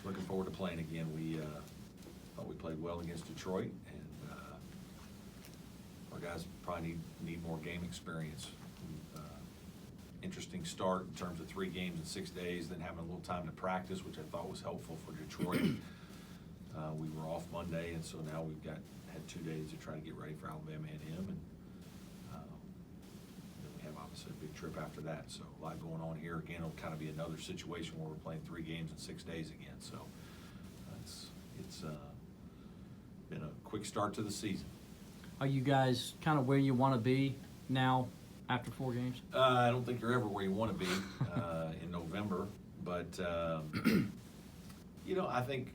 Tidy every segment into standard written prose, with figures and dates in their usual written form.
looking forward to playing again. We thought we played well against Detroit, and our guys probably need more game experience. Interesting start in terms of 3 games in 6 days, then having a little time to practice, which I thought was helpful for Detroit. We were off Monday, and so now we've had 2 days to try to get ready for Alabama A&M, and then we have obviously a big trip after that. So a lot going on here. Again, it'll kind of be another situation where we're playing 3 games in 6 days again. So it's been a quick start to the season. Are you guys kind of where you want to be now after 4 games? I don't think you're ever where you want to be in November, but I think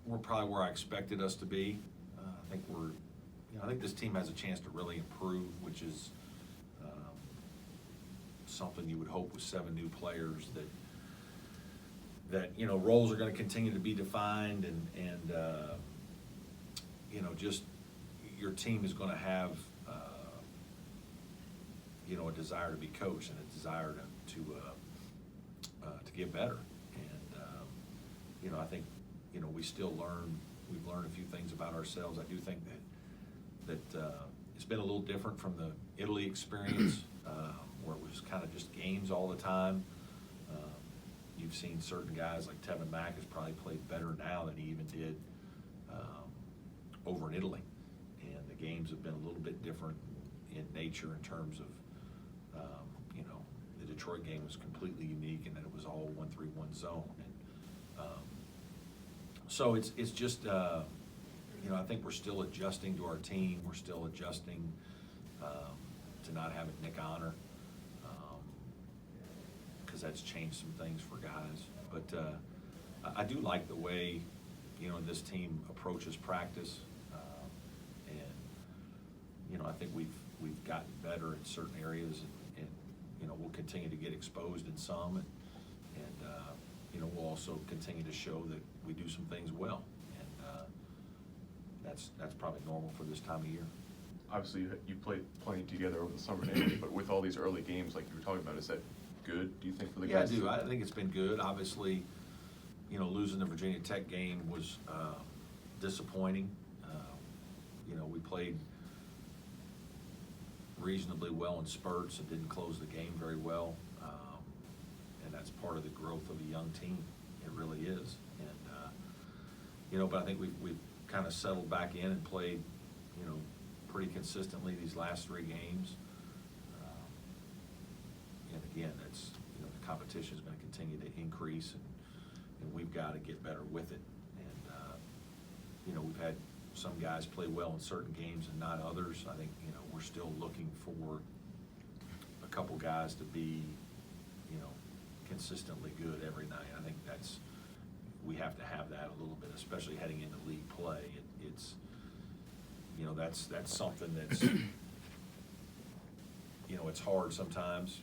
we're probably where I expected us to be. I think this team has a chance to really improve, which is something you would hope with 7 new players that roles are going to continue to be defined, and just your team is going to have a desire to be coached and a desire to get better. And I think we've learned a few things about ourselves. I do think that it's been a little different from the Italy experience, where it was kind of just games all the time. You've seen certain guys like Tevin Mack has probably played better now than he even did over in Italy, and the games have been a little bit different in nature in terms of the Detroit game was completely unique in that it was all 1-3-1 zone, and so it's just I think we're still adjusting to our team. We're still adjusting to not having Nick Honor, because that's changed some things for guys. But I do like the way this team approaches practice, and I think we've gotten better in certain areas, and we'll continue to get exposed in some, and we'll also continue to show that we do some things well, and that's probably normal for this time of year. Obviously, you played playing together over the summer, but with all these early games like you were talking about, is that good, do you think, for the guys? Yeah, I do. I think it's been good. Obviously, losing the Virginia Tech game was disappointing. We played reasonably well in spurts and didn't close the game very well, and that's part of the growth of a young team. It really is. And but I think we've kind of settled back in and played pretty consistently these last 3 games. And again, that's the competition is going to continue to increase, and we've got to get better with it. And we've had some guys play well in certain games and not others. I think we're still looking for a couple guys to be consistently good every night. I think we have to have that a little bit, especially heading into league play. It's that's something that's it's hard sometimes,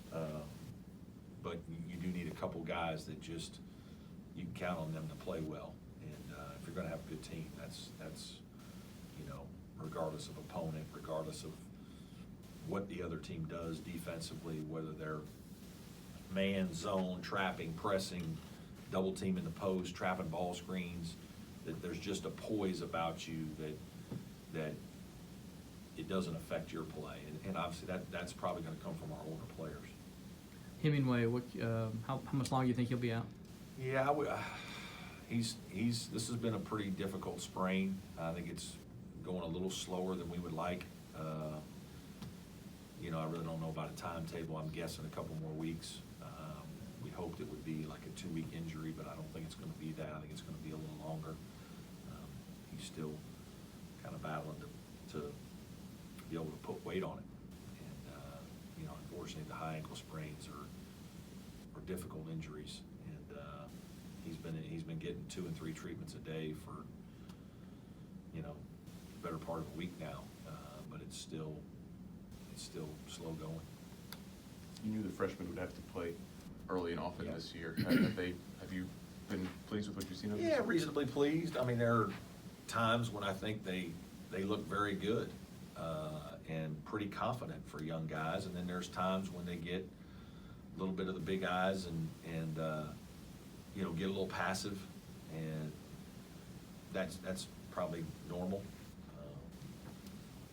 but you do need a couple guys that just you can count on them to play well. And if you're going to have a good team, that's regardless of opponent, regardless of what the other team does defensively, whether they're man, zone, trapping, pressing, double team in the post, trapping ball screens, that there's just a poise about you that it doesn't affect your play. And obviously that's probably going to come from our older players. Hemingway, how much longer do you think he'll be out? Yeah, this has been a pretty difficult sprain. I think it's going a little slower than we would like. I really don't know about a timetable. I'm guessing a couple more weeks. We hoped it would be like a 2-week injury, but I don't think it's going to be that. I think it's going to be a little longer. He's still kind of battling to be able to put weight on it. And unfortunately, the high ankle sprains are difficult injuries, and he's been getting 2 and 3 treatments a day for the better part of a week now, but it's still slow going. You knew the freshmen would have to play early and often this year. Have you been pleased with what you've seen of them? Yeah, reasonably pleased. I mean, there are times when I think they look very good and pretty confident for young guys, and then there's times when they get a little bit of the big eyes and get a little passive, and that's probably normal.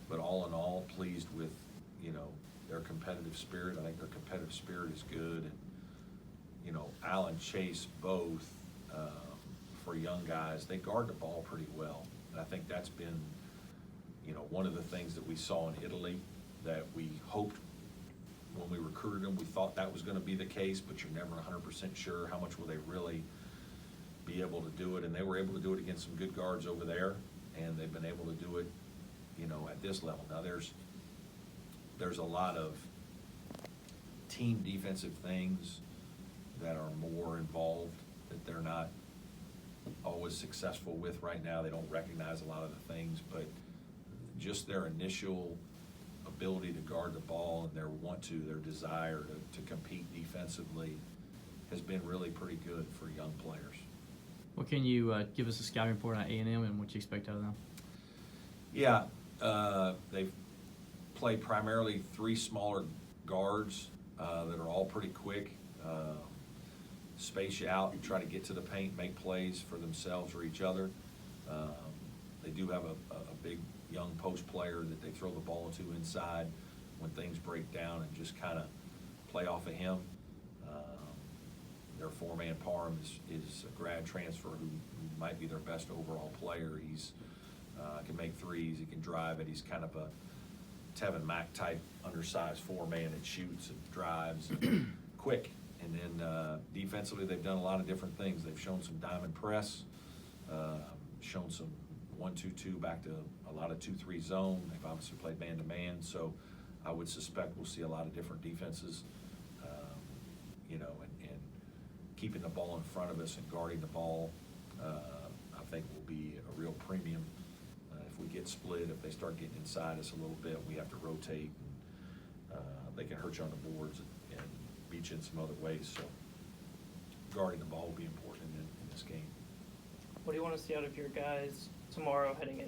But all in all, pleased with, you know, their competitive spirit. I think their competitive spirit is good, and, you know, Al and Chase both, for young guys, they guard the ball pretty well. And I think that's been, you know, one of the things that we saw in Italy that we hoped when we recruited them, we thought that was gonna be the case, but you're never 100% sure how much will they really be able to do it. And they were able to do it against some good guards over there, and they've been able to do it, you know, at this level. Now there's a lot of team defensive things that are more involved that they're not always successful with right now. They don't recognize a lot of the things, but just their initial ability to guard the ball and their desire to compete defensively has been really pretty good for young players. Well, can you give us a scouting report on A&M and what you expect out of them? Yeah, they've played primarily 3 smaller guards that are all pretty quick. Space you out and try to get to the paint, make plays for themselves or each other. They do have a big young post player that they throw the ball into inside when things break down and just kind of play off of him. Their 4-man Parham is a grad transfer who might be their best overall player. He's can make threes, he can drive it. He's kind of a Tevin Mack type undersized 4-man that shoots and drives and quick. And then defensively, they've done a lot of different things. They've shown some diamond press, shown some 1-2-2 back to a lot of 2-3 zone. They've obviously played man-to-man, so I would suspect we'll see a lot of different defenses, you know, and keeping the ball in front of us and guarding the ball, I think will be a real premium. If we get split, if they start getting inside us a little bit, we have to rotate. And, they can hurt you on the boards and beat you in some other ways. So guarding the ball will be important in this game. What do you want to see out of your guys tomorrow heading in?